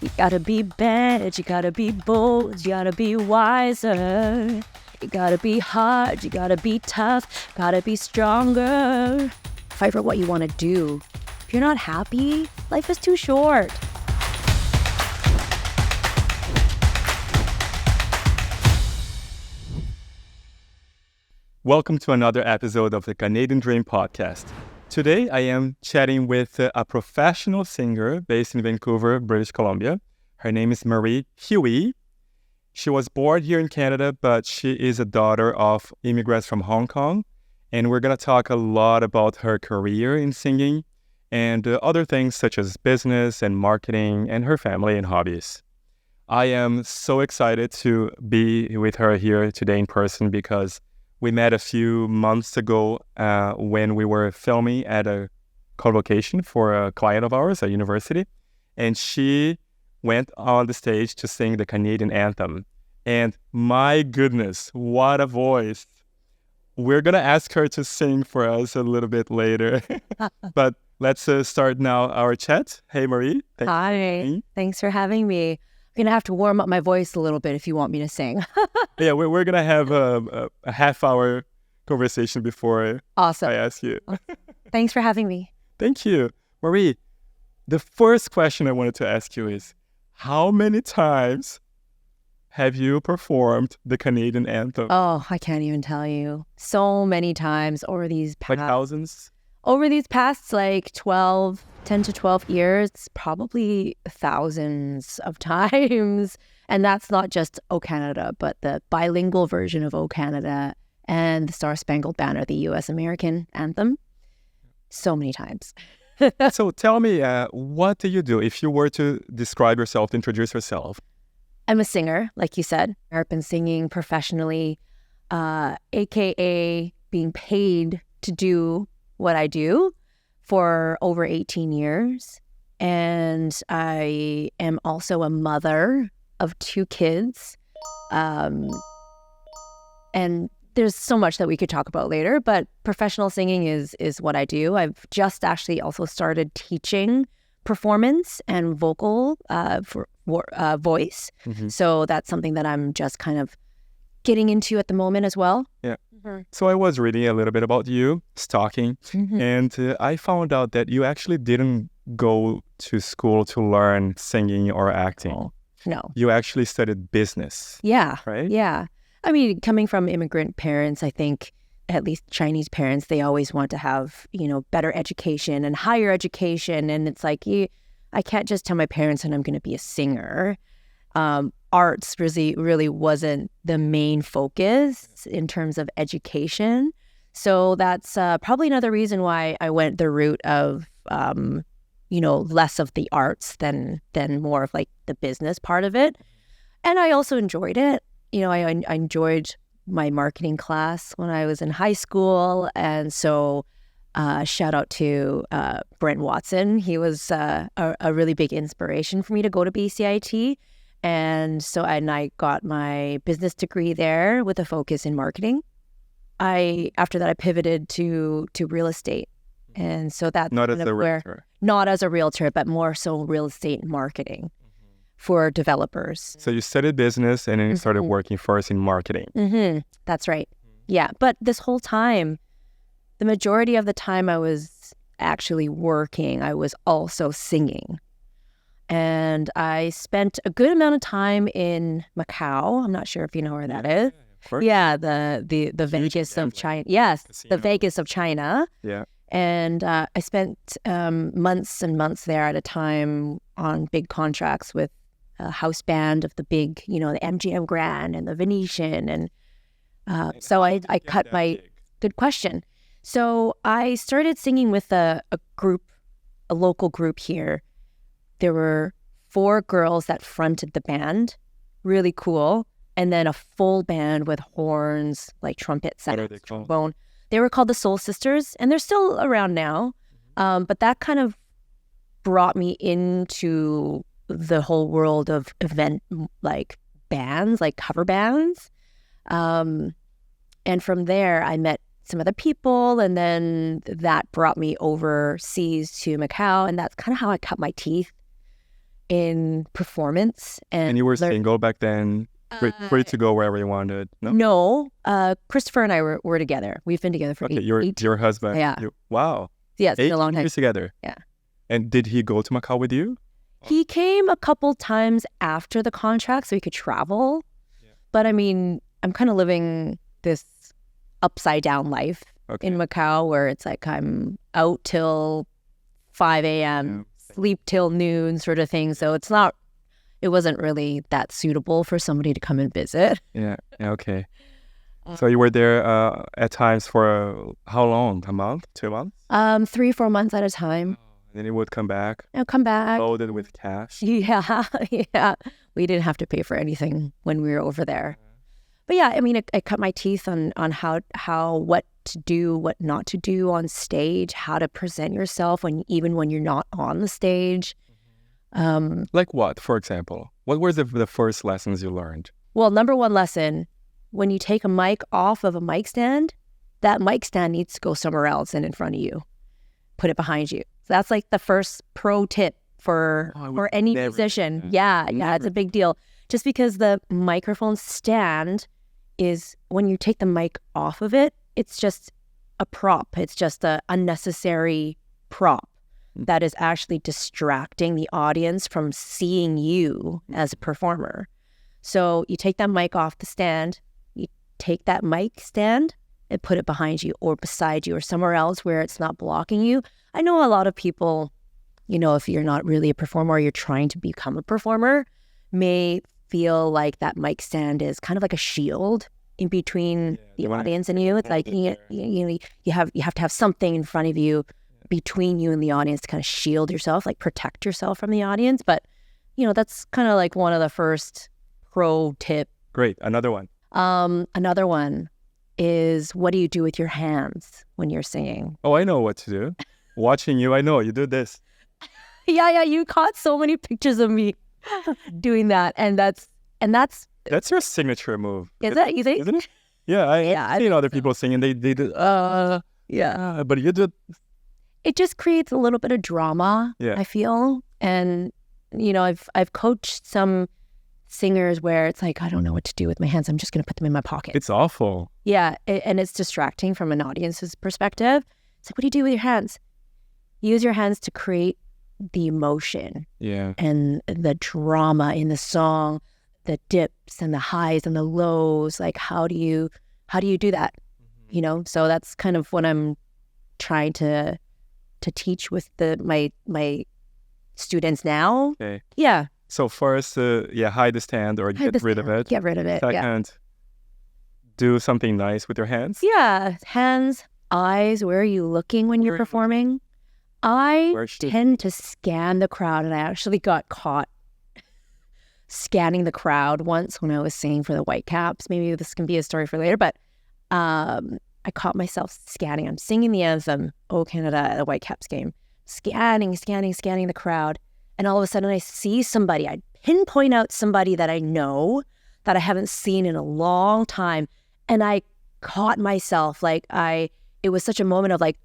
You gotta be bad, you gotta be bold, you gotta be wiser. You gotta be hard, you gotta be tough, gotta be stronger. Fight for what you want to do. If you're not happy, life is too short. Welcome to another episode of the Canadian Dream Podcast. Today, I am chatting with a professional singer based in Vancouver, British Columbia. Her name is Marie Hui. She was born here in Canada, but she is a daughter of immigrants from Hong Kong. And we're going to talk a lot about her career in singing and other things such as business and marketing and her family and hobbies. I am so excited to be with her here today in person because we met a few months ago when we were filming at a convocation for a client of ours, a university. And she went on the stage to sing the Canadian anthem. And my goodness, what a voice. We're going to ask her to sing for us a little bit later. But let's start now our chat. Hey, Marie. Hi. Thanks for having me. I'm going to have to warm up my voice a little bit if you want me to sing. Yeah, we're going to have a half-hour conversation before Awesome. I ask you. Thanks for having me. Thank you. Marie, the first question I wanted to ask you is, how many times have you performed the Canadian anthem? Oh, I can't even tell you. So many times over these past... Like thousands? Over these past 10 to 12 years, probably thousands of times. And that's not just O Canada, but the bilingual version of O Canada and the Star Spangled Banner, the U.S. American anthem. So many times. So tell me, what do you do if you were to describe yourself, introduce yourself? I'm a singer, like you said. I've been singing professionally, aka being paid to do what I do for over 18 years. And I am also a mother of 2 kids. And there's so much that we could talk about later, but professional singing is what I do. I've just actually also started teaching performance and vocal for voice. Mm-hmm. So that's something that I'm just kind of getting into at the moment as well. Yeah. Mm-hmm. So I was reading a little bit about you, stalking, and I found out that you actually didn't go to school to learn singing or acting. Oh, no. You actually studied business. Yeah. Right? Yeah. I mean, coming from immigrant parents, I think at least Chinese parents, they always want to have, better education and higher education. And it's like, I can't just tell my parents that I'm going to be a singer. Arts really wasn't the main focus in terms of education. So that's probably another reason why I went the route of, less of the arts than more of like the business part of it. And I also enjoyed it. I enjoyed my marketing class when I was in high school. And so shout out to Brent Watson. He was a really big inspiration for me to go to BCIT. And so I got my business degree there with a focus in marketing. After that, I pivoted to real estate. And so that's not as a realtor. Not as a realtor, but more so real estate marketing for developers. So you studied business and then you started working first in marketing. Mm-hmm. That's right. Yeah. But this whole time, the majority of the time I was actually working, I was also singing. And I spent a good amount of time in Macao. I'm not sure if you know where that is. Yeah, the Vegas of China. Yes, the Vegas of China. Yeah. And I spent months and months there at a time on big contracts with a house band of the big, the MGM Grand and the Venetian. And so I cut my... Good question. So I started singing with a local group here. There were 4 girls that fronted the band. Really cool. And then a full band with horns, like trumpet, sax, trombone. They were called the Soul Sisters, and they're still around now. But that kind of brought me into the whole world of event, like bands, like cover bands. And from there, I met some other people, and then that brought me overseas to Macau, and that's kind of how I cut my teeth in performance. And you were single back then, free to go wherever you wanted? No, Christopher and I were together. We've been together for okay, your husband. Yeah. Wow. Yeah, it's been a long 8 time. years together. Yeah. And did he go to Macau with you? He came a couple times after the contract so he could travel. Yeah. But I mean, I'm kind of living this upside down life in Macau where it's like I'm out till 5 a.m., sleep till noon sort of thing. So it wasn't really that suitable for somebody to come and visit. Yeah. Okay. So you were there at times for how long? A month? 2 months? 3-4 months at a time. And then he would come back. I'll come back. Loaded with cash. Yeah, yeah. We didn't have to pay for anything when we were over there. But yeah, I mean, I cut my teeth on how what to do, what not to do on stage, how to present yourself even when you're not on the stage. Like what, for example? What were the first lessons you learned? Well, number one lesson, when you take a mic off of a mic stand, that mic stand needs to go somewhere else and in front of you. Put it behind you. So that's like the first pro tip for any musician. Yeah, it's a big deal. Just because the microphone stand is, when you take the mic off of it, it's just a prop. It's just a unnecessary prop that is actually distracting the audience from seeing you as a performer. So you take that mic off the stand, you take that mic stand and put it behind you or beside you or somewhere else where it's not blocking you. I know a lot of people, if you're not really a performer or you're trying to become a performer, may feel like that mic stand is kind of like a shield in between the audience and you. It's like you have to have something in front of you between you and the audience to kind of shield yourself, like protect yourself from the audience. But that's kind of like one of the first pro tip. Great. Another one. Another one is, what do you do with your hands when you're singing? Oh, I know what to do. Watching you, I know you do this. Yeah. You caught so many pictures of me doing that, and that's your signature move. Is that, you think? Isn't it? Yeah, I've seen other people singing. They do. Yeah. But you do. It just creates a little bit of drama. Yeah. I feel, and I've coached some singers where it's like, I don't know what to do with my hands. I'm just going to put them in my pocket. It's awful. Yeah, and it's distracting from an audience's perspective. It's like, what do you do with your hands? Use your hands to create the emotion. Yeah. And the drama in the song, the dips and the highs and the lows. Like, how do you do that? Mm-hmm. So that's kind of what I'm trying to teach with my students now. Okay. Yeah. So first, hide the stand or get rid of it. Get rid of it. Second, do something nice with your hands. Yeah, hands, eyes. Where are you looking when you're performing? I tend to scan the crowd, and I actually got caught scanning the crowd once when I was singing for the White Caps. Maybe this can be a story for later, but I caught myself scanning. I'm singing the anthem, "O Canada," at the White Caps game, scanning the crowd. And all of a sudden I see somebody, I pinpoint out somebody that I know that I haven't seen in a long time. And I caught myself, it was such a moment of like,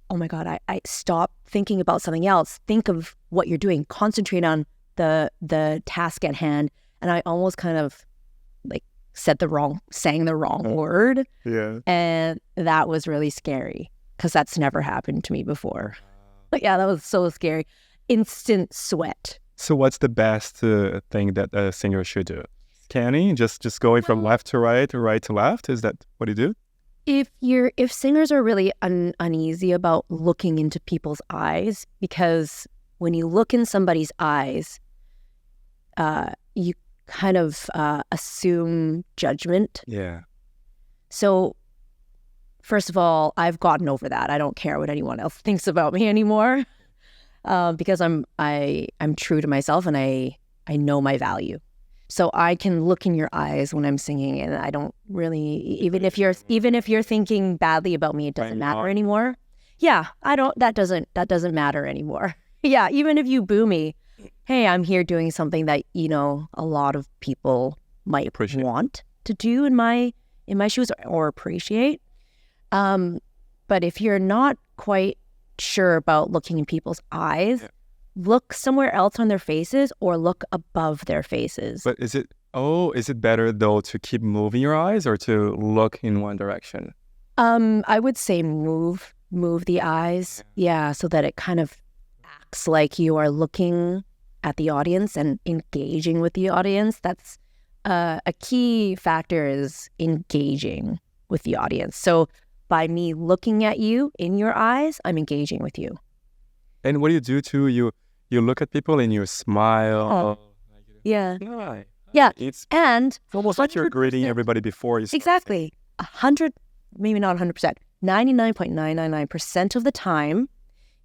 oh my God, I stop thinking about something else. Think of what you're doing. Concentrate on the task at hand. And I almost kind of sang the wrong word. Yeah. And that was really scary because that's never happened to me before. But yeah, that was so scary. Instant sweat. So what's the best thing that a singer should do? Scanning, just going from left to right or right to left? Is that what you do? If singers are really uneasy about looking into people's eyes, because when you look in somebody's eyes, you kind of assume judgment. Yeah. So first of all, I've gotten over that. I don't care what anyone else thinks about me anymore. Because I'm true to myself and I know my value. So I can look in your eyes when I'm singing, and I don't really, even if you're thinking badly about me, it doesn't matter anymore. Yeah, that doesn't matter anymore. Yeah, even if you boo me, hey, I'm here doing something that, a lot of people might want to do in my shoes or appreciate. But if you're not quite sure about looking in people's eyes, look somewhere else on their faces or look above their faces. But is it better though to keep moving your eyes or to look in one direction? I would say move the eyes. Yeah, so that it kind of acts like you are looking at the audience and engaging with the audience. That's a key factor, is engaging with the audience. So by me looking at you in your eyes, I'm engaging with you. And what do you do too? You look at people and you smile. Oh. Yeah. Hi. Yeah. It's And almost like you're greeting everybody before you start. exactly 100, maybe not 100%, 99.999% of the time,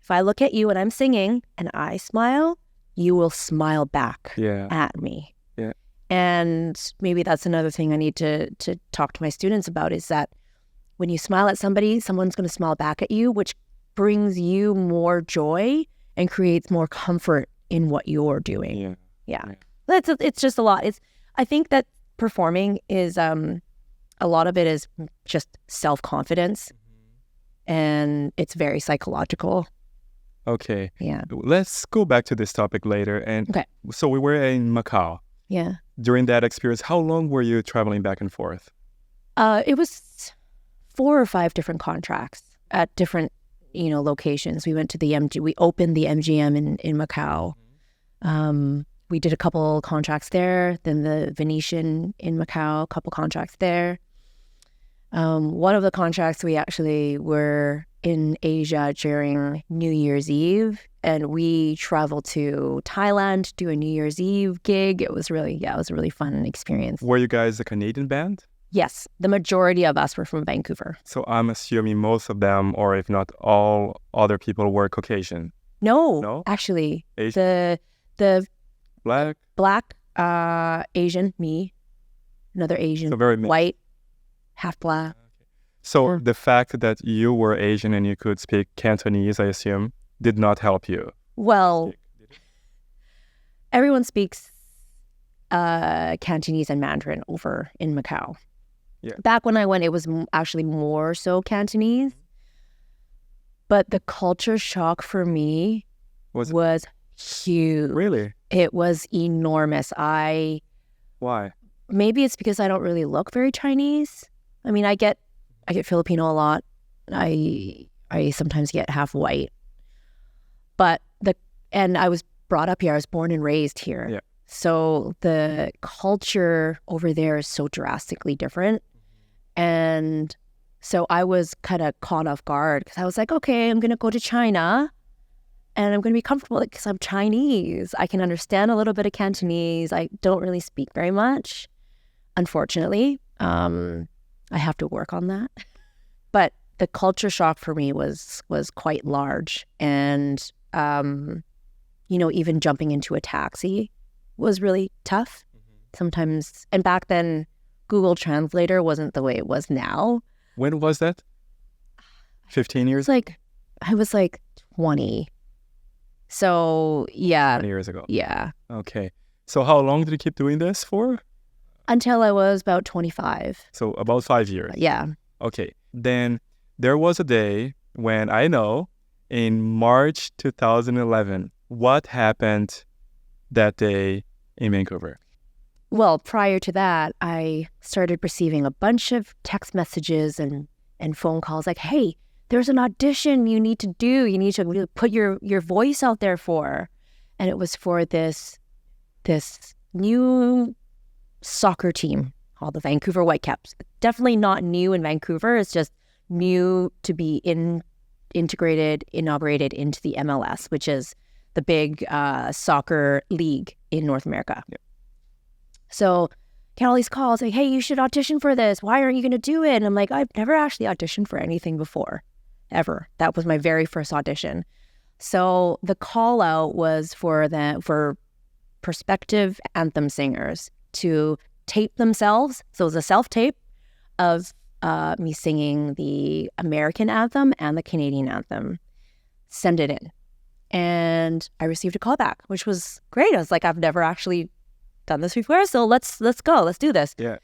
if I look at you and I'm singing and I smile, you will smile back at me. Yeah. And maybe that's another thing I need to talk to my students about, is that when you smile at somebody, someone's going to smile back at you, which brings you more joy and creates more comfort in what you're doing. Yeah. It's just a lot. I think that performing is a lot of it is just self-confidence, and it's very psychological. Okay. Yeah. Let's go back to this topic later. And Okay. So we were in Macau. Yeah. During that experience, how long were you traveling back and forth? It was 4 or 5 different contracts at different, locations. We went to we opened the MGM in Macau. We did a couple contracts there, then the Venetian in Macau, a couple contracts there. One of the contracts, we actually were in Asia during New Year's Eve, and we traveled to Thailand to do a New Year's Eve gig. It was a really fun experience. Were you guys a Canadian band? Yes, the majority of us were from Vancouver. So I'm assuming most of them, or if not all other people, were Caucasian. No? Actually, Asian? the Black? Asian, me, another Asian, So very white, half black. So the fact that you were Asian and you could speak Cantonese, I assume, did not help you. Well, everyone speaks Cantonese and Mandarin over in Macau. Yeah. Back when I went, it was actually more so Cantonese. But the culture shock for me was huge. Really? It was enormous. Why? Maybe it's because I don't really look very Chinese. I mean, I get Filipino a lot. I sometimes get half white. But and I was brought up here. I was born and raised here. Yeah. So the culture over there is so drastically different. And so I was kind of caught off guard, because I was like, okay, I'm going to go to China and I'm going to be comfortable because I'm Chinese. I can understand a little bit of Cantonese. I don't really speak very much, unfortunately. I have to work on that. But the culture shock for me was quite large. And, even jumping into a taxi was really tough sometimes. And back then, Google Translator wasn't the way it was now. When was that? 15 years? I was 20. So, yeah. 20 years ago. Yeah. Okay. So how long did you keep doing this for? Until I was about 25. So about 5 years. Yeah. Okay. Then there was a day when I know in March 2011, what happened that day in Vancouver? Well, prior to that, I started receiving a bunch of text messages and phone calls like, hey, there's an audition you need to do. You need to put your voice out there for. And it was for this new soccer team called the Vancouver White Caps. Definitely not new in Vancouver. It's just new to be inaugurated into the MLS, which is the big soccer league in North America. Yeah. So get all these calls like, hey, you should audition for this. Why aren't you going to do it? And I'm like, I've never actually auditioned for anything before, ever. That was my very first audition. So the call out was for prospective anthem singers to tape themselves. So it was a self-tape of me singing the American anthem and the Canadian anthem. Send it in. And I received a call back, which was great. I was like, I've never actually done this before, so let's go. Let's do this. Yeah.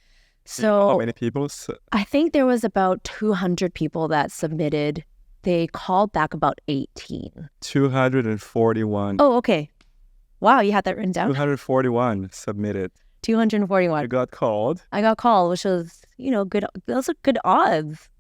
So how many people? I think there was about 200 people that submitted they called back about 18. 241. Oh, okay. Wow, you had that written down? 241 submitted. 241. You got called. I got called, which was, good. Those are good odds.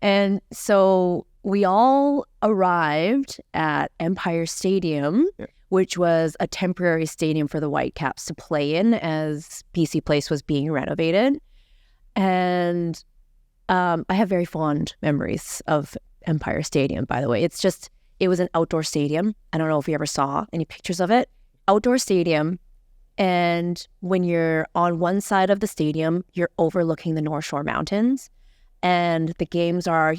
And so we all arrived at Empire Stadium, which was a temporary stadium for the White Caps to play in as BC Place was being renovated. And I have very fond memories of Empire Stadium, by the way. It was an outdoor stadium. I don't know if you ever saw any pictures of it. Outdoor stadium. And when you're on one side of the stadium, you're overlooking the North Shore Mountains. And the games are,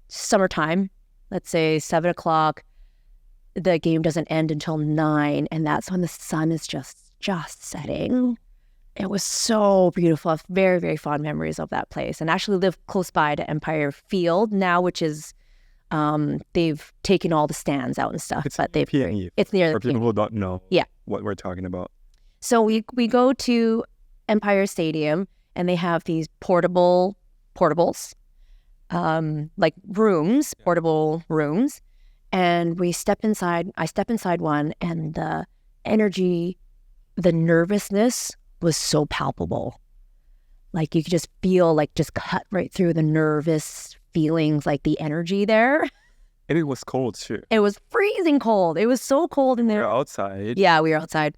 summertime, let's say 7 o'clock. The game doesn't end until 9. And that's when the sun is just setting. It was so beautiful. I have very, very fond memories of that place. And actually live close by to Empire Field now, which is, they've taken all the stands out and stuff. It's PNE. It's near for the people who don't know Yeah. what we're talking about. So we go to Empire Stadium, and they have these portables, like rooms, portable rooms. And I step inside one, and the energy, the nervousness was so palpable. Like you could just feel like just cut right through the nervous feelings, like the energy there. And it was cold too. It was freezing cold. It was so cold in there. We were outside. Yeah, we were outside.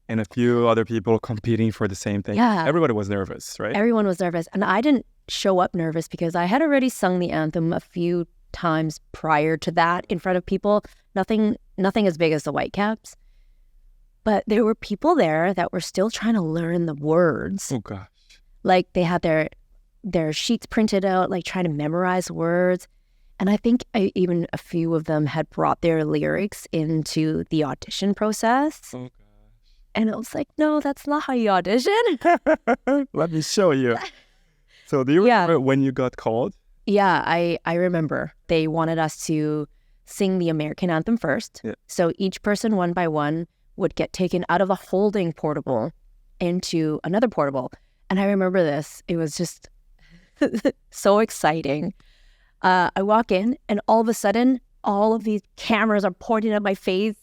And a few other people competing for the same thing. Yeah. Everybody was nervous, right? Everyone was nervous. And I didn't show up nervous because I had already sung the anthem a few times prior to that in front of people. Nothing as big as the White Caps. But there were people there that were still trying to learn the words. Oh, gosh. Like they had their sheets printed out, like trying to memorize words. And I think even a few of them had brought their lyrics into the audition process. Oh, gosh. And it was like, no, that's not how you audition. Let me show you. So do you remember when you got called? Yeah, I remember. They wanted us to sing the American anthem first. Yeah. So each person, one by one, would get taken out of a holding portable into another portable. And I remember this. It was just so exciting. I walk in, and all of a sudden, all of these cameras are pointing at my face,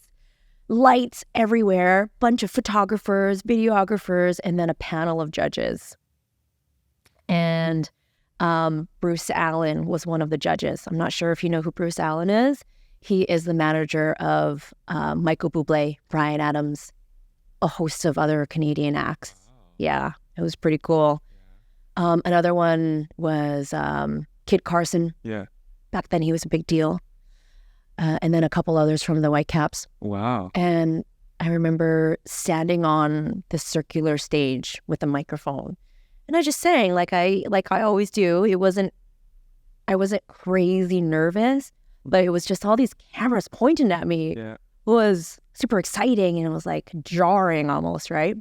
lights everywhere, bunch of photographers, videographers, and then a panel of judges. And Bruce Allen was one of the judges. I'm not sure if you know who Bruce Allen is. He is the manager of Michael Bublé, Bryan Adams, a host of other Canadian acts. Yeah, it was pretty cool. Another one was Kid Carson. Yeah. Back then, he was a big deal. And then a couple others from the White Caps. Wow. And I remember standing on the circular stage with a microphone. And I just sang like I always do. I wasn't crazy nervous, but it was just all these cameras pointing at me. Yeah. It was super exciting, and it was like jarring almost, right?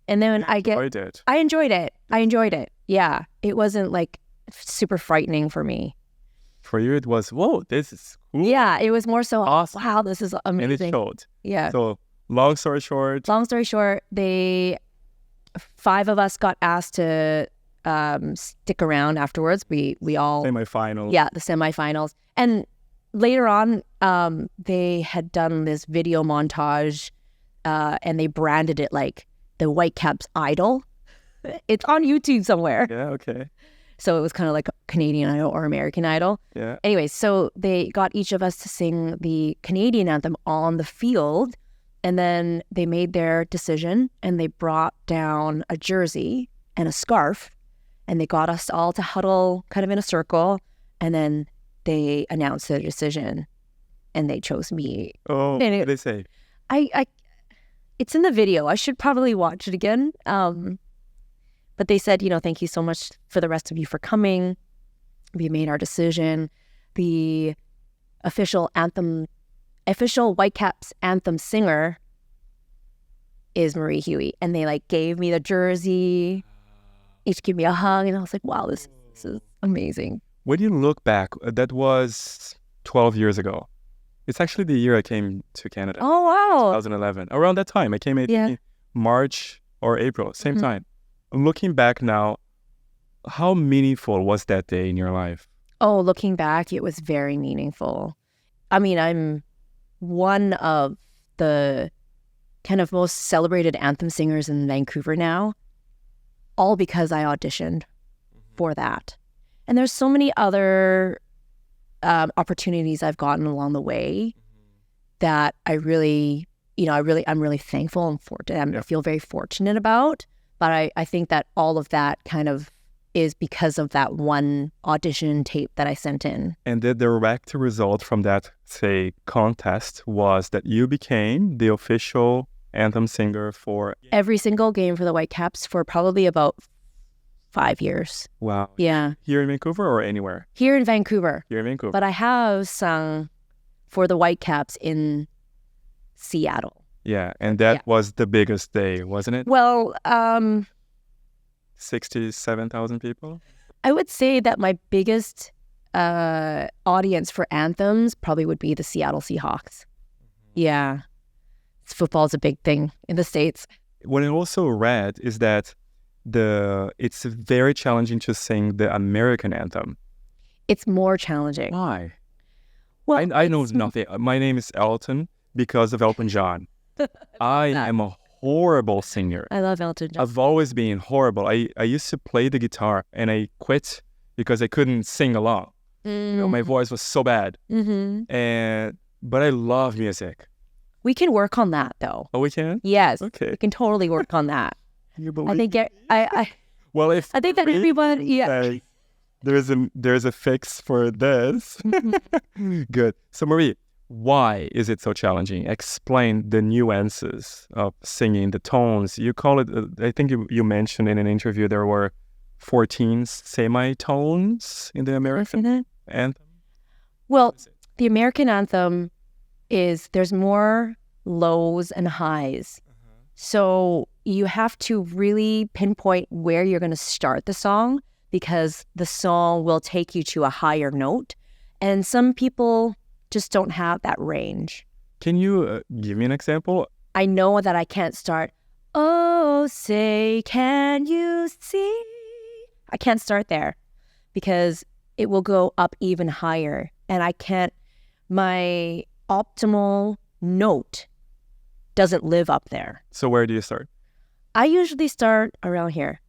And then I enjoyed it. I enjoyed it. Yeah. It wasn't like super frightening for me. For you, it was, whoa, this is cool. Yeah, it was more so, awesome. Wow, this is amazing. And it showed. Yeah. So, long story short, 5 of us got asked to stick around afterwards. We all... Semifinals. Yeah, the semifinals. And later on, they had done this video montage, and they branded it like the White Caps Idol. It's on YouTube somewhere. Yeah, okay. So it was kind of like Canadian Idol or American Idol. Yeah. Anyway, so they got each of us to sing the Canadian anthem on the field. And then they made their decision, and they brought down a jersey and a scarf, and they got us all to huddle kind of in a circle. And then they announced their decision, and they chose me. Oh, what did they say? It's in the video. I should probably watch it again. But they said, thank you so much for the rest of you for coming. We made our decision. The official White Caps anthem singer is Marie Hui. And they gave me the jersey, each gave me a hug. And I was like, wow, this is amazing. When you look back, that was 12 years ago. It's actually the year I came to Canada. Oh, wow. 2011. Around that time. I came in March or April, same time. Looking back now, how meaningful was that day in your life? Oh, looking back, it was very meaningful. I mean, I'm one of the kind of most celebrated anthem singers in Vancouver now, all because I auditioned for that. And there's so many other opportunities I've gotten along the way that I'm really thankful and I feel very fortunate about. But I think that all of that kind of is because of that one audition tape that I sent in. And the direct result from that, say, contest was that you became the official anthem singer for every single game for the White Caps for probably about 5 years. Wow. Yeah. Here in Vancouver or anywhere? Here in Vancouver. Here in Vancouver. But I have sung for the White Caps in Seattle. Yeah, and that was the biggest day, wasn't it? Well, 67,000 people? I would say that my biggest audience for anthems probably would be the Seattle Seahawks. Yeah. Football's a big thing in the States. What I also read is that it's very challenging to sing the American anthem. It's more challenging. Why? Well, I know nothing. My name is Elton because of Elton John. I am a horrible singer. I love Elton John. I've always been horrible. I used to play the guitar and I quit because I couldn't sing along. You know, my voice was so bad. But I love music. We can work on that though. Oh, we can? Yes. Okay. We can totally work on that. You I think well, if I think that everyone there's a fix for this. Good. So Marie, why is it so challenging? Explain the nuances of singing, the tones. You call it, I think you mentioned in an interview there were 14 semitones in the American anthem. Well, the American anthem there's more lows and highs. So you have to really pinpoint where you're going to start the song because the song will take you to a higher note. And some people just don't have that range. Can you give me an example? I know that I can't start, oh, say, can you see? I can't start there because it will go up even higher. And my optimal note doesn't live up there. So where do you start? I usually start around here.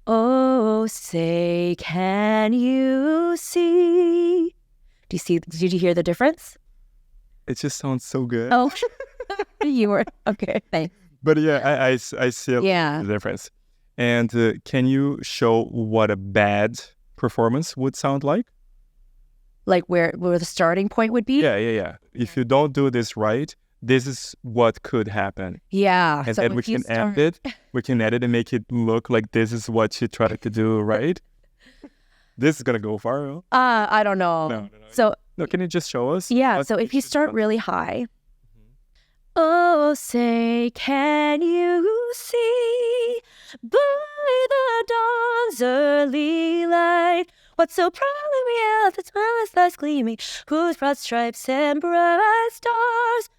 Oh, say, can you see? Did you hear the difference? It just sounds so good. Oh, you were, okay, thanks. But yeah, I see the difference. And can you show what a bad performance would sound like? Like where the starting point would be? Yeah. If you don't do this right, this is what could happen. Yeah. And then we can edit and make it look like this is what you tried to do, right? This is going to go viral. I don't know. No. So, can you just show us? Yeah, so if you start really high, oh, say, can you see by the dawn's early light what so proudly we hailed the smileless lights gleaming, whose broad stripes and bright stars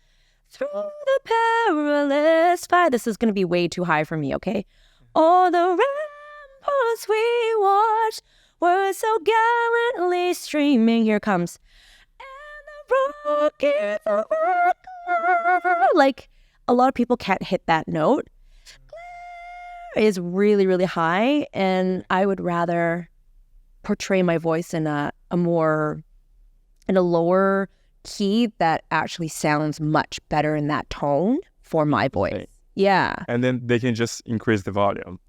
through the perilous fight. This is going to be way too high for me, okay? All the ramparts we watched were so gallantly streaming. Here comes. And the rockets like a lot of people can't hit that note. Is really, really high, and I would rather portray my voice in a lower key that actually sounds much better in that tone for my voice. Okay. Yeah. And then they can just increase the volume,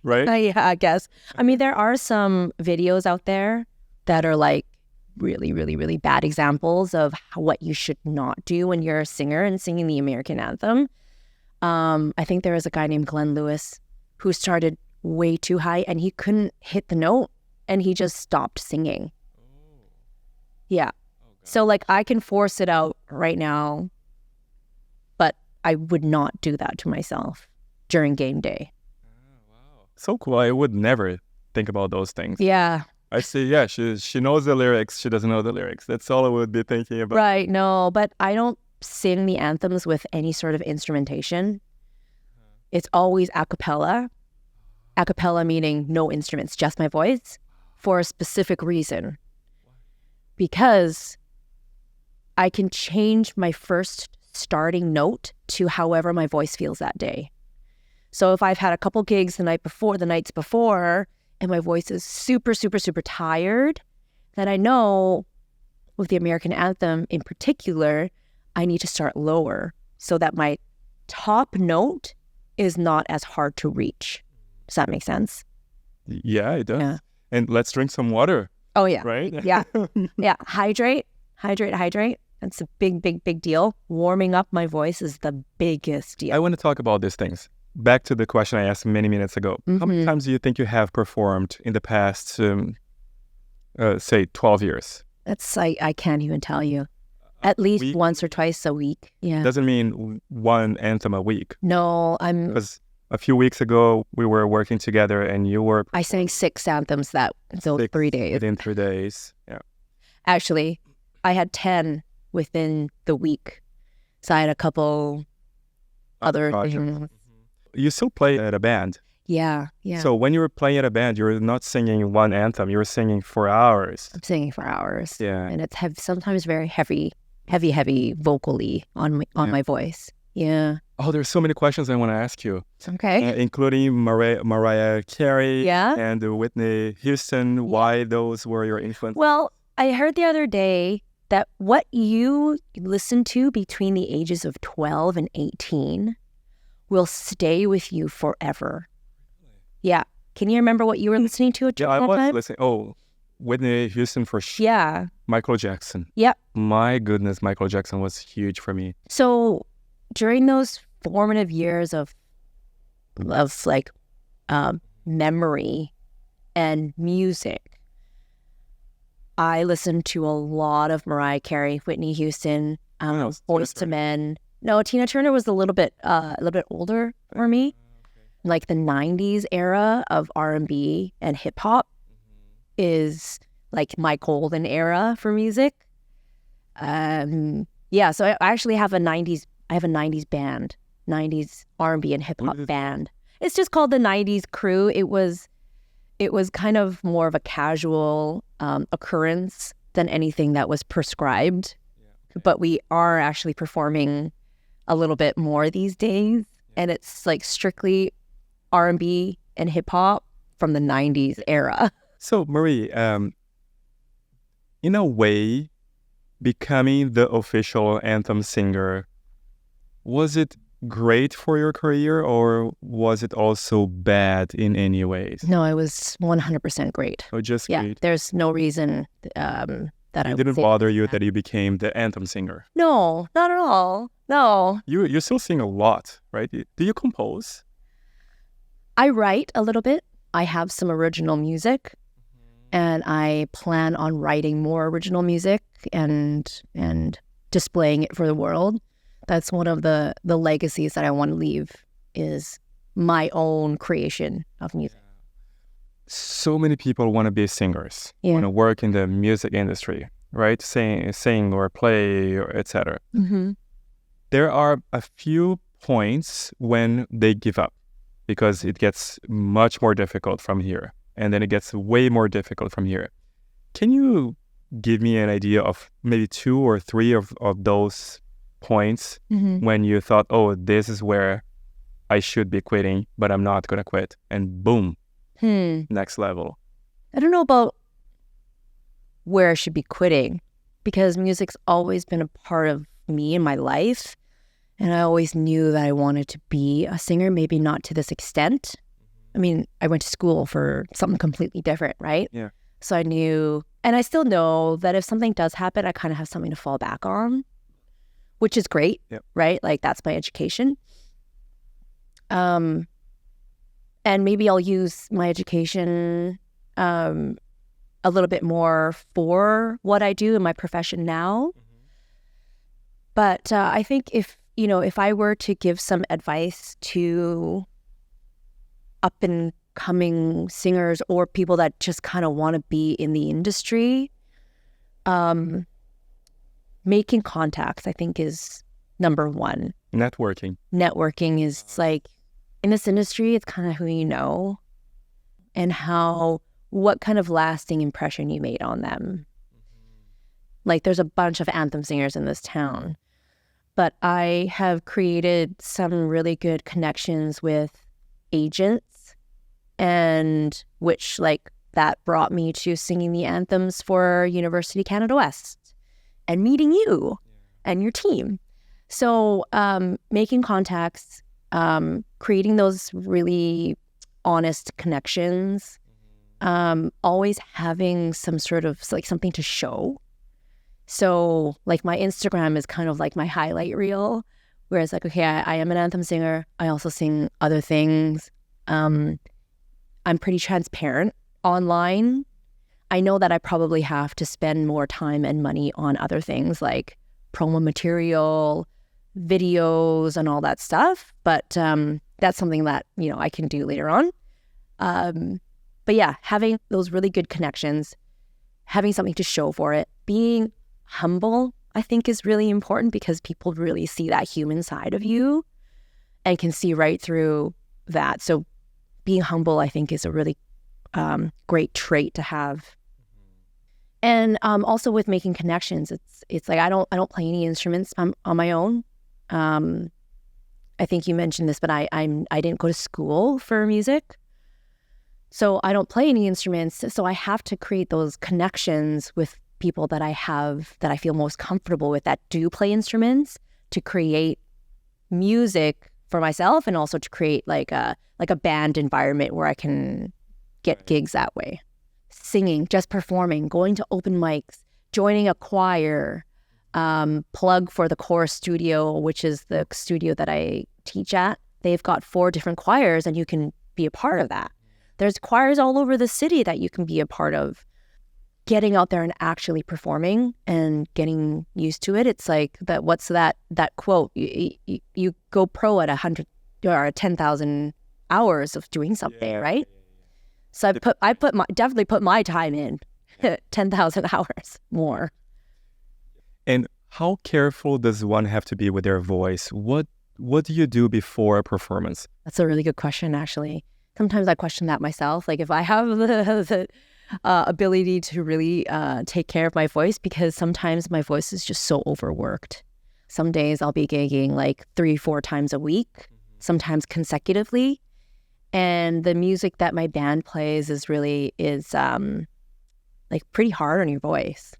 right? Yeah, I guess. I mean, there are some videos out there that are like really, really, really bad examples of what you should not do when you're a singer and singing the American anthem. I think there was a guy named Glenn Lewis who started way too high and he couldn't hit the note and he just stopped singing. Yeah. So like I can force it out right now, but I would not do that to myself during game day. Wow. So cool. I would never think about those things. Yeah. I see, yeah, she knows the lyrics, she doesn't know the lyrics. That's all I would be thinking about. Right, no, but I don't sing the anthems with any sort of instrumentation. It's always a cappella. A cappella meaning no instruments, just my voice, for a specific reason. because I can change my first starting note to however my voice feels that day. So if I've had a couple gigs the nights before, and my voice is super, super, super tired, then I know with the American anthem in particular, I need to start lower so that my top note is not as hard to reach. Does that make sense? Yeah, it does. Yeah. And let's drink some water. Oh, yeah. Right? Yeah. Yeah. Hydrate. That's a big, big, big deal. Warming up my voice is the biggest deal. I want to talk about these things. Back to the question I asked many minutes ago. How many times do you think you have performed in the past, say, 12 years? That's I can't even tell you. At least once or twice a week. Yeah. Doesn't mean one anthem a week. No, Because a few weeks ago, we were working together and you were... I sang 6 anthems those 3 days. Within 3 days, yeah. Actually, I had 10 within the week. So I had a couple other things. You still play at a band. Yeah. So when you were playing at a band, you were not singing one anthem. You were singing for hours. I'm singing for hours. Yeah. And it's sometimes very heavy vocally on my voice. Yeah. Oh, there's so many questions I want to ask you. Okay. Including Mariah Carey and Whitney Houston. Yeah. Why those were your influences? Well, I heard the other day that what you listen to between the ages of 12 and 18 will stay with you forever. Yeah. Can you remember what you were listening to at that time? Yeah, I was listening. Oh, Whitney Houston for sure. Yeah. Michael Jackson. Yep. My goodness, Michael Jackson was huge for me. So during those formative years of memory and music, I listened to a lot of Mariah Carey, Whitney Houston, Boyz II Men. No, Tina Turner was a little bit older for me. Like the 90s era of R&B and hip hop is like my golden era for music. So I actually have a 90s band, 90s R&B and hip hop band. It's just called the 90s Crew. It was kind of more of a casual occurrence than anything that was prescribed. Yeah, okay. But we are actually performing a little bit more these days, and it's like strictly R&B and hip hop from the 90s era. So Marie, in a way, becoming the official anthem singer, was it great for your career, or was it also bad in any ways? No, it was 100% great. Oh, just great. There's no reason that it didn't bother you that you became the anthem singer. No, not at all. No. You still sing a lot, right? Do you compose? I write a little bit. I have some original music, and I plan on writing more original music and displaying it for the world. That's one of the legacies that I want to leave, is my own creation of music. So many people want to be singers, want to work in the music industry, right? Sing or play, or etc. Mm-hmm. There are a few points when they give up because it gets much more difficult from here, and then it gets way more difficult from here. Can you give me an idea of maybe 2 or 3 of those points when you thought, oh, this is where I should be quitting, but I'm not going to quit, and boom, next level? I don't know about where I should be quitting, because music's always been a part of me in my life, and I always knew that I wanted to be a singer, maybe not to this extent. I mean, I went to school for something completely different, right? Yeah. So I knew, and I still know, that if something does happen, I kind of have something to fall back on, which is great, right? Like, that's my education. And maybe I'll use my education a little bit more for what I do in my profession now. But I think if I were to give some advice to up and coming singers or people that just kind of want to be in the industry, making contacts, I think, is number one. Networking is like, in this industry, it's kind of who you know and what kind of lasting impression you made on them. Like there's a bunch of anthem singers in this town. But I have created some really good connections with agents, and which like that brought me to singing the anthems for University Canada West and meeting you and your team. So making contacts, creating those really honest connections, always having some sort of like something to show. So like my Instagram is kind of like my highlight reel, whereas like, okay, I am an anthem singer. I also sing other things. I'm pretty transparent online. I know that I probably have to spend more time and money on other things like promo material, videos, and all that stuff. But that's something that, you know, I can do later on. But yeah, having those really good connections, having something to show for it, being humble, I think is really important because people really see that human side of you and can see right through that. So being humble, I think, is a really great trait to have. And also with making connections, it's like I don't play any instruments on my own. I think you mentioned this, but I didn't go to school for music, so I don't play any instruments. So I have to create those connections with people that I feel most comfortable with that do play instruments to create music for myself, and also to create like a band environment where I can get gigs that way. Singing, just performing, going to open mics, joining a choir, plug for the Chorus Studio, which is the studio that I teach at. They've got 4 different choirs and you can be a part of that. There's choirs all over the city that you can be a part of. Getting out there and actually performing and getting used to it. It's like that. What's that quote? You go pro at 100 or 10,000 hours of doing something, right? So I definitely put my time in 10,000 hours more. And how careful does one have to be with their voice? What do you do before a performance? That's a really good question, actually. Sometimes I question that myself. Like if I have the ability to really take care of my voice, because sometimes my voice is just so overworked. Some days I'll be gigging like 3-4 times a week, sometimes consecutively. And the music that my band plays is like pretty hard on your voice.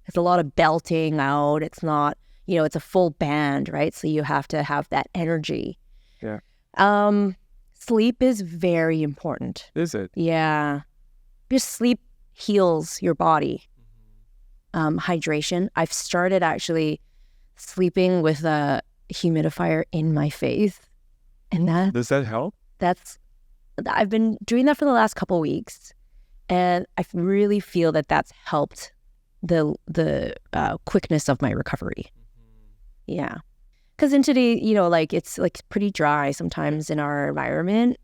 It's a lot of belting out. It's not, it's a full band, right? So you have to have that energy. Yeah. Sleep is very important. Is it? Yeah. Just sleep heals your body. Hydration. I've started actually sleeping with a humidifier in my face. And does that help? I've been doing that for the last couple of weeks, and I really feel that that's helped the quickness of my recovery. Yeah. Because in today, it's like pretty dry sometimes in our environment.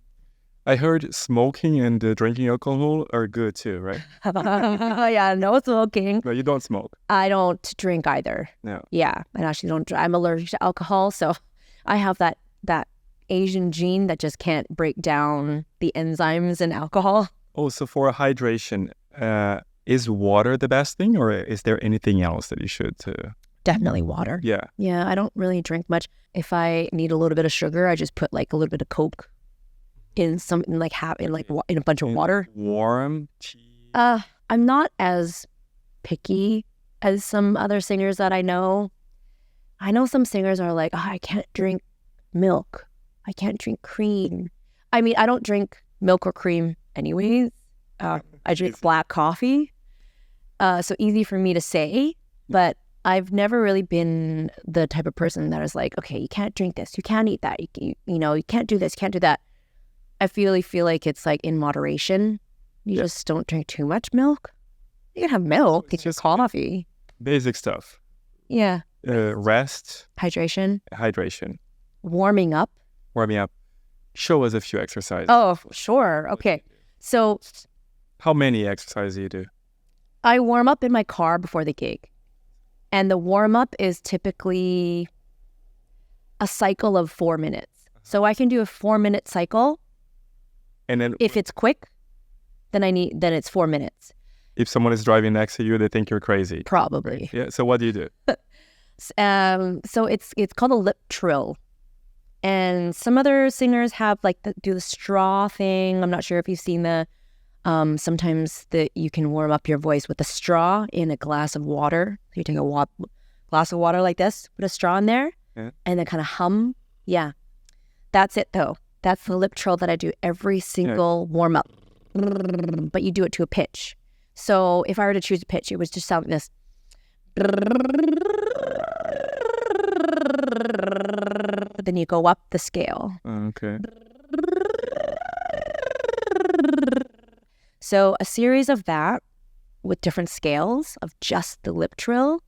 I heard smoking and drinking alcohol are good too, right? Yeah, no smoking. No, you don't smoke. I don't drink either. No. Yeah, I actually don't. I'm allergic to alcohol, so I have that Asian gene that just can't break down the enzymes in alcohol. Oh, so for hydration, is water the best thing, or is there anything else that you should? Definitely water. Yeah. Yeah, I don't really drink much. If I need a little bit of sugar, I just put like a little bit of Coke in something like in a bunch of water. Warm tea. I'm not as picky as some other singers that I know. I know some singers are like, I can't drink milk. I can't drink cream. I mean, I don't drink milk or cream anyways. I drink black coffee. So easy for me to say, but I've never really been the type of person that is like, okay, you can't drink this, you can't eat that, you can't do this, you can't do that. I really feel like it's like in moderation. You just don't drink too much milk. You can have milk, it's just coffee. Basic stuff. Yeah. Rest. Hydration. Warming up. Show us a few exercises. Oh, sure. Okay. So how many exercises do you do? I warm up in my car before the gig. And the warm up is typically a cycle of 4 minutes. So I can do a 4-minute cycle. And then if it's quick, then it's 4 minutes. if someone is driving next to you, they think you're crazy. Probably. Yeah. So what do you do? So it's called a lip trill. And some other singers have do the straw thing. I'm not sure if you've seen sometimes that you can warm up your voice with a straw in a glass of water. So you take a glass of water like this, put a straw in there, and then kind of hum. Yeah. That's it though. That's the lip trill that I do every single warm up. But you do it to a pitch. So if I were to choose a pitch, it would just sound like this. Then you go up the scale. Okay. So a series of that with different scales of just the lip trill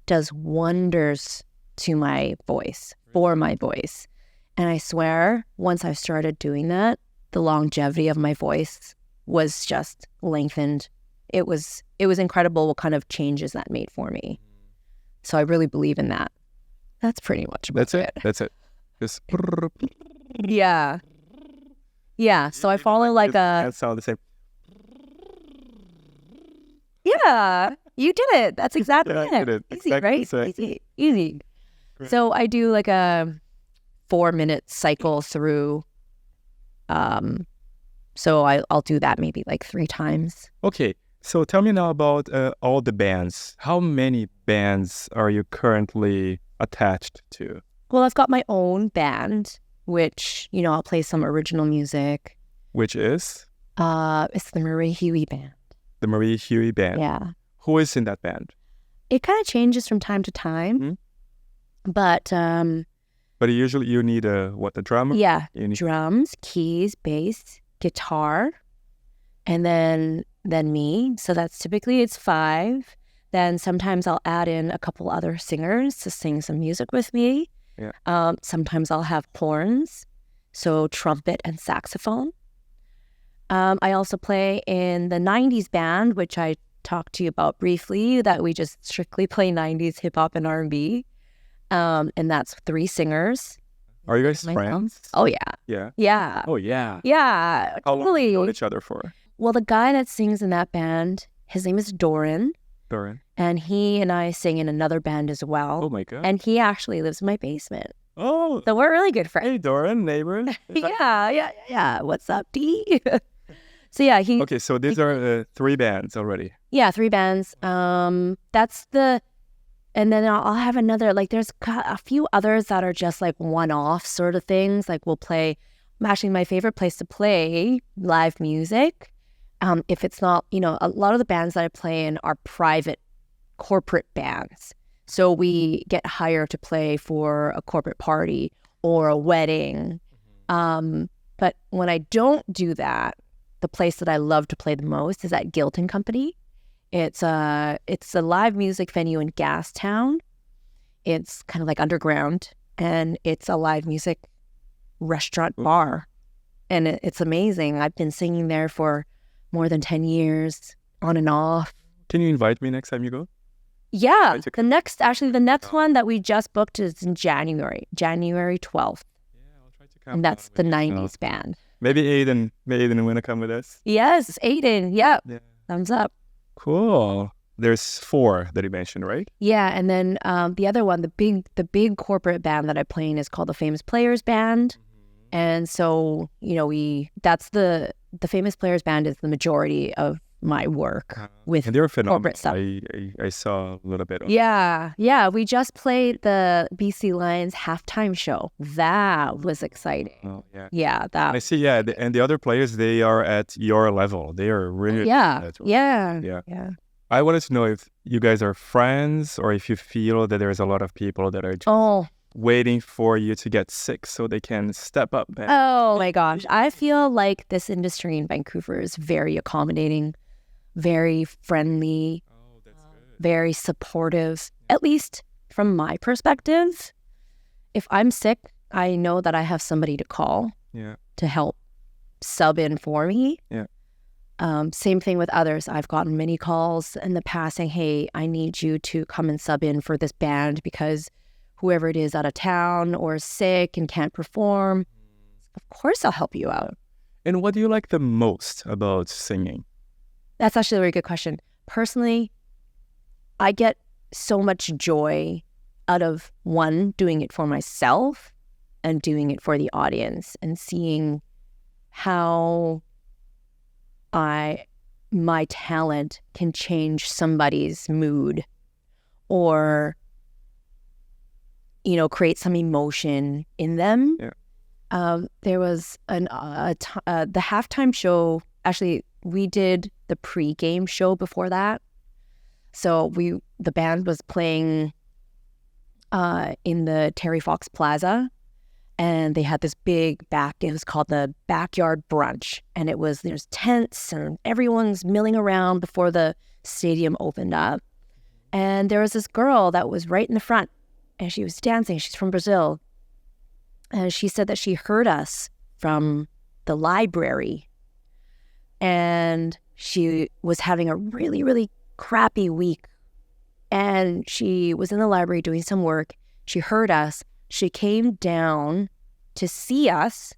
does wonders to my voice, for my voice. And I swear, once I started doing that, the longevity of my voice was just lengthened. It was incredible what kind of changes that made for me. So I really believe in that. That's pretty much about it. That's it. Just Yeah. Yeah. So I follow like a... That sound the same. Yeah. You did it. That's exactly Yeah, it. I did it. Easy, Exactly right? the same. Easy. Great. So I do like a 4-minute cycle through. So I'll do that maybe like 3 times. Okay. So tell me now about all the bands. How many bands are you currently attached to? Well, I've got my own band, which, I'll play some original music. Which is? It's the Marie Hui band. The Marie Hui band. Yeah. Who is in that band? It kind of changes from time to time. Mm-hmm. But usually you need a drummer? Yeah. You need... Drums, keys, bass, guitar, and then me. So that's typically it's 5. Then sometimes I'll add in a couple other singers to sing some music with me. Yeah. Sometimes I'll have horns, so trumpet and saxophone. I also play in the 90s band, which I talked to you about briefly, that we just strictly play 90s hip hop and R&B. And that's 3 singers. Are you guys friends? Oh, yeah. Yeah. Yeah. Oh, yeah. Yeah. How long have you known each other for? Well, the guy that sings in that band, his name is Doran. Doran. And he and I sing in another band as well. Oh, my God. And he actually lives in my basement. Oh. So we're really good friends. Hey, Doran, neighbors. Yeah. What's up, D? So, yeah, Okay, so these are 3 bands already. Yeah, 3 bands. That's the... And then I'll have another, there's a few others that are just one-off sort of things. We'll play, actually my favorite place to play live music. If it's not, a lot of the bands that I play in are private corporate bands. So we get hired to play for a corporate party or a wedding. But when I don't do that, the place that I love to play the most is at Gilton Company. It's a live music venue in Gastown. It's kind of underground, and it's a live music restaurant bar, and it's amazing. I've been singing there for more than 10 years, on and off. Can you invite me next time you go? Yeah, the next one that we just booked is in January 12th. Yeah, I'll try to come. And that's the 90s band. Maybe Aiden want to come with us. Yes, Aiden. Yep. Yeah. Thumbs up. Cool. There's 4 that you mentioned, right? Yeah, and then the other one, the big corporate band that I play in is called the Famous Players Band. Mm-hmm. And so, that's the Famous Players Band is the majority of my work with and they're phenomenal. Corporate stuff. I saw a little bit of Yeah. We just played the BC Lions halftime show. That was exciting. Oh, yeah. Yeah, that. I see, and the other players, they are at your level. They are really... Yeah. I wanted to know if you guys are friends or if you feel that there's a lot of people that are just waiting for you to get sick so they can step up. Oh, my gosh. I feel like this industry in Vancouver is very accommodating, very friendly, very supportive, at least from my perspective. If I'm sick, I know that I have somebody to call to help sub in for me. Yeah. Same thing with others. I've gotten many calls in the past saying, hey, I need you to come and sub in for this band because whoever it is out of town or is sick and can't perform. Of course I'll help you out. And what do you like the most about singing? That's actually a very good question. Personally, I get so much joy out of one, doing it for myself and doing it for the audience and seeing how my talent can change somebody's mood or, create some emotion in them. Yeah. There was the halftime show. Actually, we did the pre-game show before that. So the band was playing in the Terry Fox Plaza, and they had this big it was called the backyard brunch, and there's tents and everyone's milling around before the stadium opened up. And there was this girl that was right in the front, and she was dancing. She's from Brazil. And she said that she heard us from the library, and she was having a really, really crappy week. And she was in the library doing some work. She heard us. She came down to see us,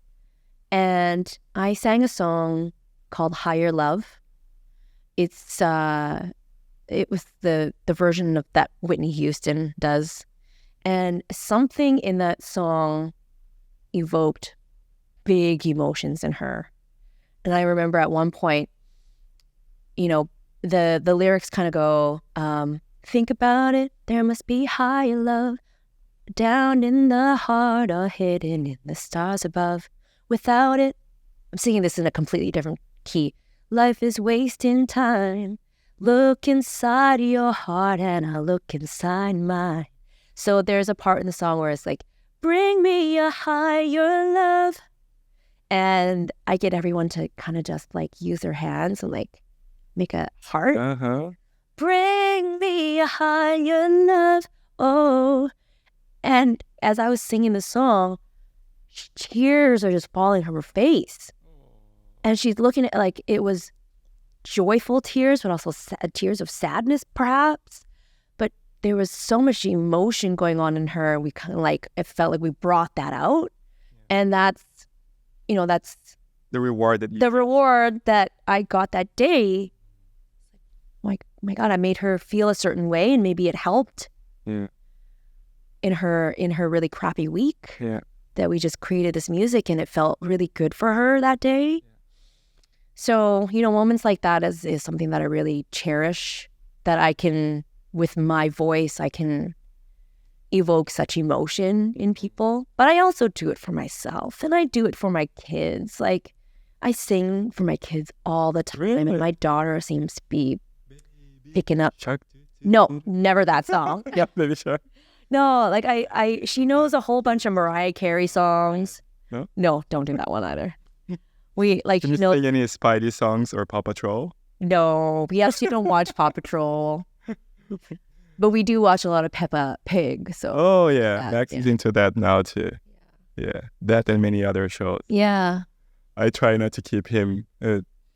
and I sang a song called Higher Love. It was the version of that Whitney Houston does. And something in that song evoked big emotions in her. And I remember at one point, the lyrics kind of go, think about it, there must be higher love down in the heart or hidden in the stars above. Without it, I'm singing this in a completely different key. Life is wasting time. Look inside your heart and I'll look inside mine. So there's a part in the song where it's like, bring me a higher love. And I get everyone to kind of just like use their hands and like make a heart. Uh-huh. Bring me a higher love. Oh. And as I was singing the song, tears are just falling from her face. And she's looking at like it was joyful tears, but also tears of sadness, perhaps. But there was so much emotion going on in her. We kind of like, it felt like we brought that out. And that's the reward that I got that day. Like, oh my God, I made her feel a certain way, and maybe it helped in her really crappy week. Yeah. That we just created this music and it felt really good for her that day. Yeah. So, moments like that is something that I really cherish, that I can, with my voice, I can evoke such emotion in people. But I also do it for myself, and I do it for my kids. Like, I sing for my kids all the time. Really? And my daughter seems to be picking up. Shark. No, never that song. Yeah, Baby Shark. No, like she knows a whole bunch of Mariah Carey songs. No, don't do that one either. We like. Can you sing any Spidey songs or Paw Patrol? No, we actually don't watch Paw Patrol, but we do watch a lot of Peppa Pig. So. Oh yeah, Max is into that now too. Yeah, that and many other shows. Yeah. I try not to keep him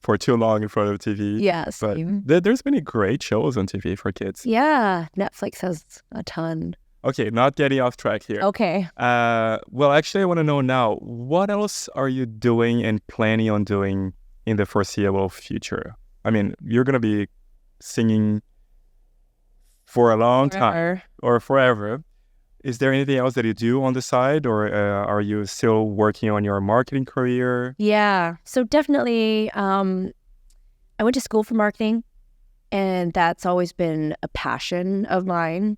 for too long in front of TV. Yeah, but there's many great shows on TV for kids. Yeah, Netflix has a ton. Okay, not getting off track here. Okay. Well, actually, I want to know now, what else are you doing and planning on doing in the foreseeable future? I mean, you're going to be singing for a long time or forever. Is there anything else that you do on the side, or are you still working on your marketing career? Yeah, so definitely I went to school for marketing, and that's always been a passion of mine.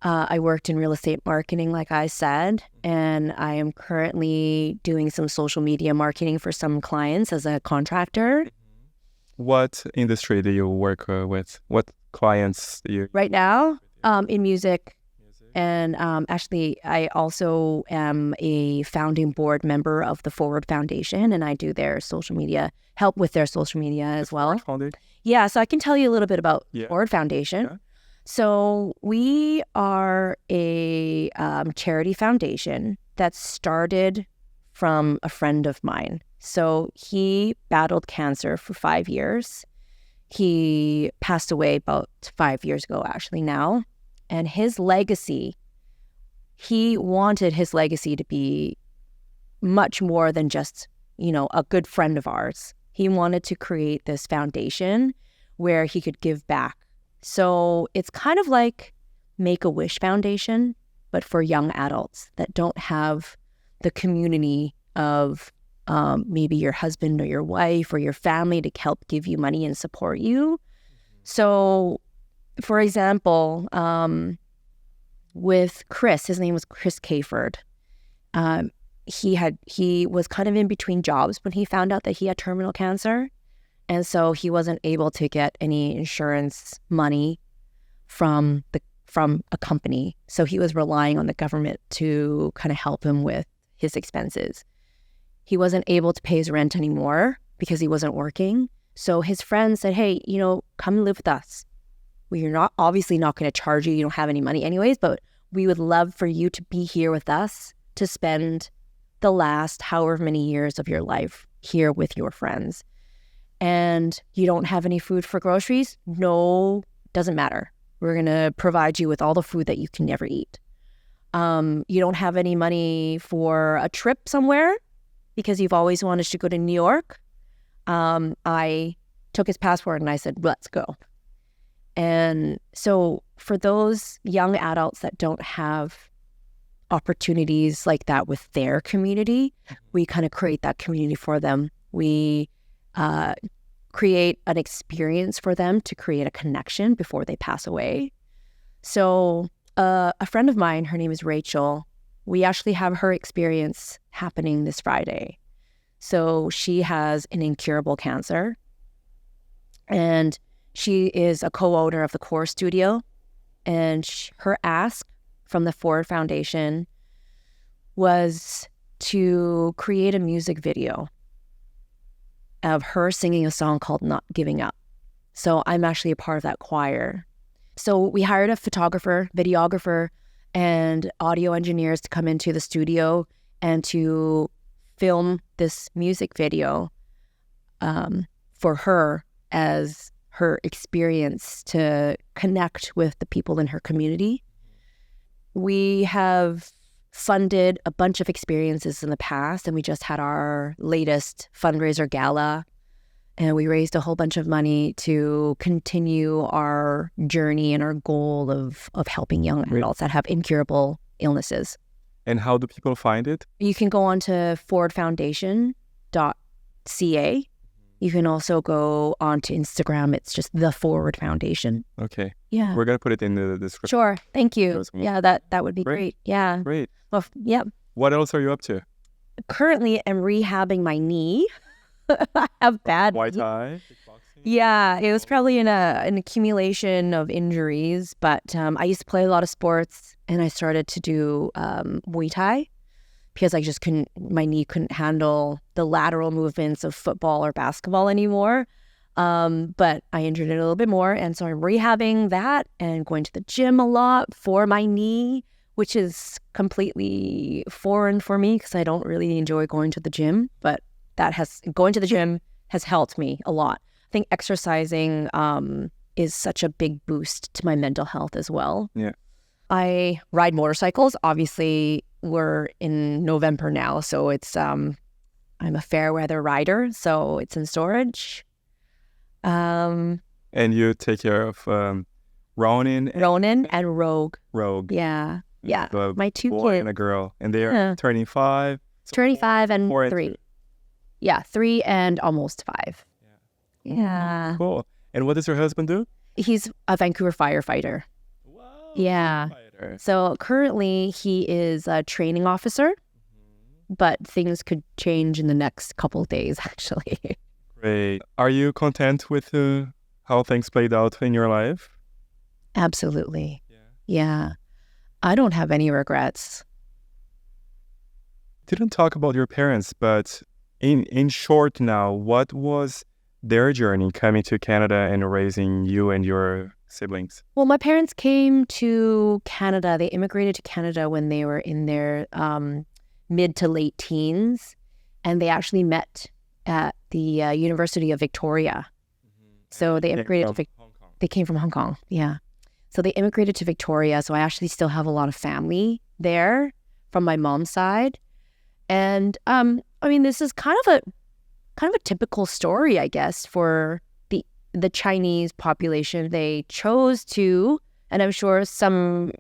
I worked in real estate marketing, like I said, and I am currently doing some social media marketing for some clients as a contractor. What industry do you work with? What clients do you... Right now, in music. And actually, I also am a founding board member of the Forward Foundation, and I do their social media, help with their social media as well. Yeah, so I can tell you a little bit about Forward Foundation. Yeah. So we are a charity foundation that started from a friend of mine. So he battled cancer for 5 years. He passed away about 5 years ago, actually, now. And his legacy, he wanted his legacy to be much more than just, a good friend of ours. He wanted to create this foundation where he could give back. So it's kind of like Make-A-Wish Foundation, but for young adults that don't have the community of maybe your husband or your wife or your family to help give you money and support you. So, for example, with Chris, his name was Chris Caford. He was kind of in between jobs when he found out that he had terminal cancer. And so he wasn't able to get any insurance money from a company. So he was relying on the government to kind of help him with his expenses. He wasn't able to pay his rent anymore because he wasn't working. So his friends said, hey, come live with us. We're obviously not going to charge you. You don't have any money anyways, but we would love for you to be here with us to spend the last however many years of your life here with your friends. And you don't have any food for groceries? No, doesn't matter. We're going to provide you with all the food that you can never eat. You don't have any money for a trip somewhere because you've always wanted to go to New York. I took his passport and I said, let's go. And so for those young adults that don't have opportunities like that with their community, we kind of create that community for them. We create an experience for them to create a connection before they pass away. So a friend of mine, her name is Rachel, we actually have her experience happening this Friday. So she has an incurable cancer, and she is a co-owner of the Core Studio, and her ask from the Ford Foundation was to create a music video of her singing a song called Not Giving Up. So I'm actually a part of that choir. So we hired a photographer, videographer, and audio engineers to come into the studio and to film this music video for her as her experience to connect with the people in her community. We have funded a bunch of experiences in the past, and we just had our latest fundraiser gala, and we raised a whole bunch of money to continue our journey and our goal of helping young adults that have incurable illnesses. And how do people find it? You can go on to forwardfoundation.ca. You can also go on to Instagram. It's just the Forward Foundation. Okay. Yeah. We're going to put it in the description. Sure. Thank you. Yeah, that would be great. Yeah. Great. Well, yeah. What else are you up to? Currently, I'm rehabbing my knee. I have bad Muay Thai? Yeah, it was probably an accumulation of injuries, but I used to play a lot of sports, and I started to do Muay Thai because I just my knee couldn't handle the lateral movements of football or basketball anymore. But I injured it a little bit more, and so I'm rehabbing that and going to the gym a lot for my knee, which is completely foreign for me because I don't really enjoy going to the gym, but going to the gym has helped me a lot. I think exercising is such a big boost to my mental health as well. Yeah. I ride motorcycles. Obviously, we're in November now, so it's I'm a fair weather rider, so it's in storage. And you take care of Ronin and Rogue. Yeah. My two boy kids. And a girl, and they are turning 5. Turning 5 and 4 3. Yeah, 3 and almost 5. Yeah. Cool. And what does your husband do? He's a Vancouver firefighter. Wow. Yeah. Firefighter. So currently he is a training officer, but things could change in the next couple of days, actually. Great. Are you content with how things played out in your life? Absolutely. Yeah. I don't have any regrets. Didn't talk about your parents, but in short now, what was their journey coming to Canada and raising you and your siblings? Well, my parents came to Canada. They immigrated to Canada when they were in their mid to late teens, and they actually met at the University of Victoria. So they immigrated to Hong Kong. They came from Hong Kong, yeah. So they immigrated to Victoria. So I actually still have a lot of family there from my mom's side. And I mean, this is kind of kind of a typical story, I guess, for the Chinese population. They chose to, and I'm sure some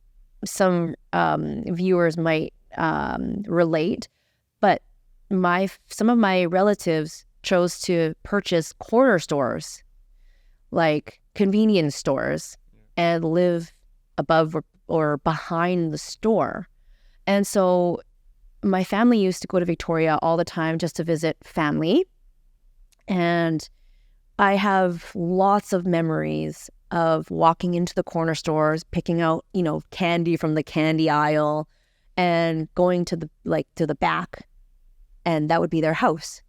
viewers might relate, but some of my relatives chose to purchase corner stores, like convenience stores, and live above or behind the store. And so my family used to go to Victoria all the time just to visit family. And I have lots of memories of walking into the corner stores, picking out, candy from the candy aisle and going to the back, and that would be their house.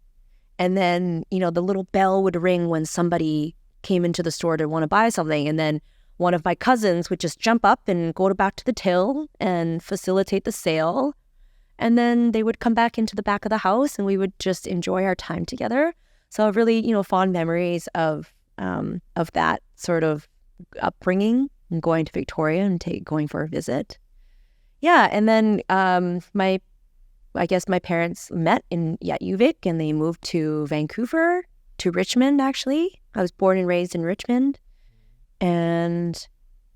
And then, the little bell would ring when somebody came into the store to want to buy something. And then one of my cousins would just jump up and go back to the till and facilitate the sale. And then they would come back into the back of the house and we would just enjoy our time together. So really, fond memories of that sort of upbringing and going to Victoria and going for a visit. Yeah, and then I guess my parents met in Yuvik and they moved to Vancouver, to Richmond actually. I was born and raised in Richmond. And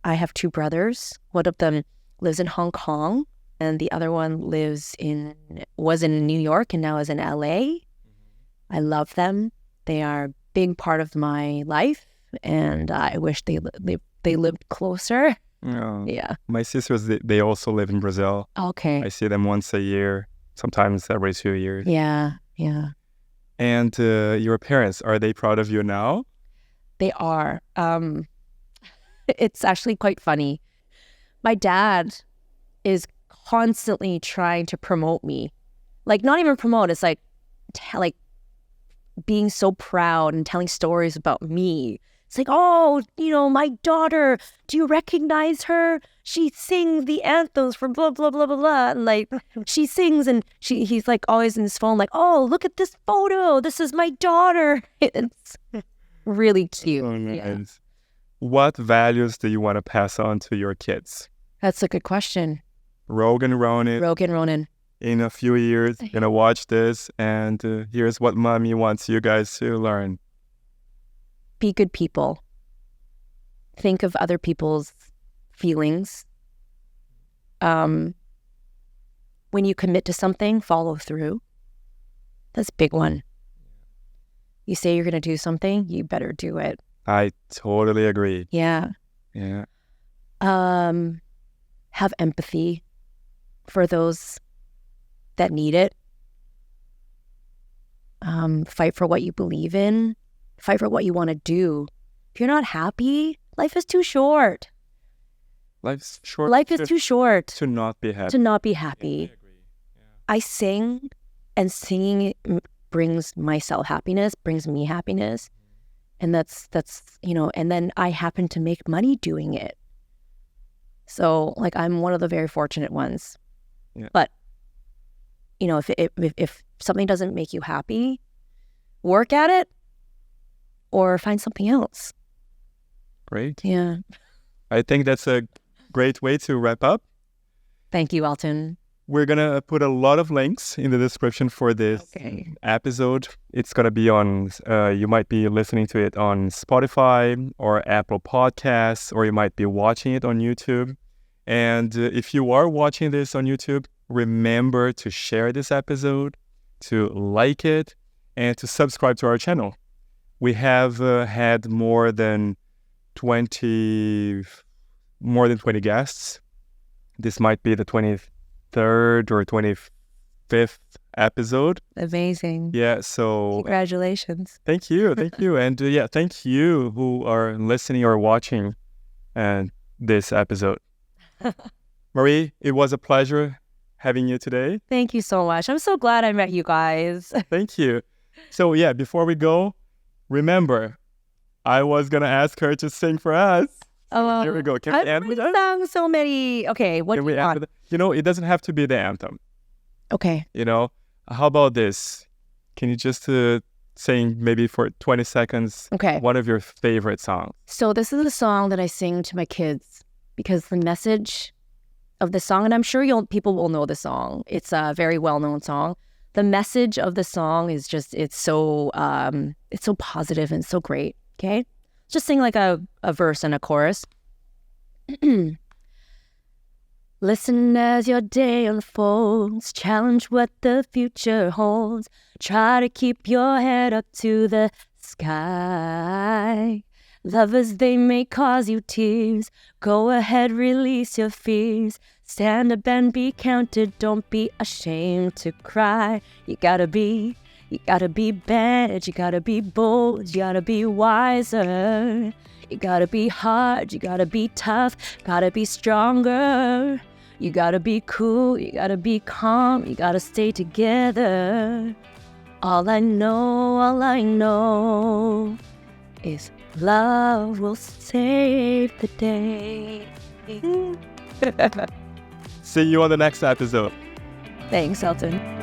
I have two brothers. One of them lives in Hong Kong and the other one was in New York and now is in LA. I love them. They are a big part of my life, and I wish they lived closer. Oh, yeah. My sisters, they also live in Brazil. Okay. I see them once a year, sometimes every 2 years. Yeah. And your parents, are they proud of you now? They are. It's actually quite funny. My dad is constantly trying to promote me. Like, not even promote, it's like being so proud and telling stories about me. It's like, oh, my daughter, do you recognize her? She sings the anthems for blah, blah, blah, blah, blah. And like, she sings and he's like always in his phone, like, oh, look at this photo. This is my daughter. It's really cute. Oh, nice. Yeah. What values do you want to pass on to your kids? That's a good question. Rogan Ronan. In a few years, gonna watch this, and here's what mommy wants you guys to learn. Be good people. Think of other people's feelings. When you commit to something, follow through. That's a big one. You say you're going to do something, you better do it. I totally agree. Yeah. Have empathy for those that need it. Fight for what you believe in. Fight for what you want to do. If you're not happy, life is too short. Life's short. Life is too short to not be happy. To not be happy. Yeah, I agree. Yeah. I sing, and singing brings myself happiness, brings me happiness. And that's and then I happen to make money doing it. So, like, I'm one of the very fortunate ones. Yeah. But, if something doesn't make you happy, work at it or find something else. Great. Yeah. I think that's a great way to wrap up. Thank you, Alton. We're going to put a lot of links in the description for this episode. It's going to be on, you might be listening to it on Spotify or Apple Podcasts, or you might be watching it on YouTube. And if you are watching this on YouTube, remember to share this episode, to like it, and to subscribe to our channel. We have had more than 20 guests. This might be the 23rd or 25th episode. Amazing. Yeah, so... Congratulations. Thank you. And thank you who are listening or watching this episode. Marie, it was a pleasure having you today. Thank you so much. I'm so glad I met you guys. Thank you. So before we go, remember, I was going to ask her to sing for us. Oh, here we go. Can we end with that? I've sung so many. Okay, what do you want? It doesn't have to be the anthem. Okay. How about this? Can you just sing maybe for 20 seconds one of your favorite songs? So this is a song that I sing to my kids because the message of the song, and I'm sure people will know the song. It's a very well-known song. the message of the song is just, it's so positive and so great. Okay. Just sing like a verse and a chorus. Listen as your day unfolds, challenge what the future holds. Try to keep your head up to the sky. Lovers, they may cause you tears. Go ahead, release your fears. Stand up and be counted, don't be ashamed to cry. You gotta be bad, you gotta be bold, you gotta be wiser. You gotta be hard, you gotta be tough, gotta be stronger. You gotta be cool, you gotta be calm, you gotta stay together. All I know is love will save the day. See you on the next episode. Thanks, Elton.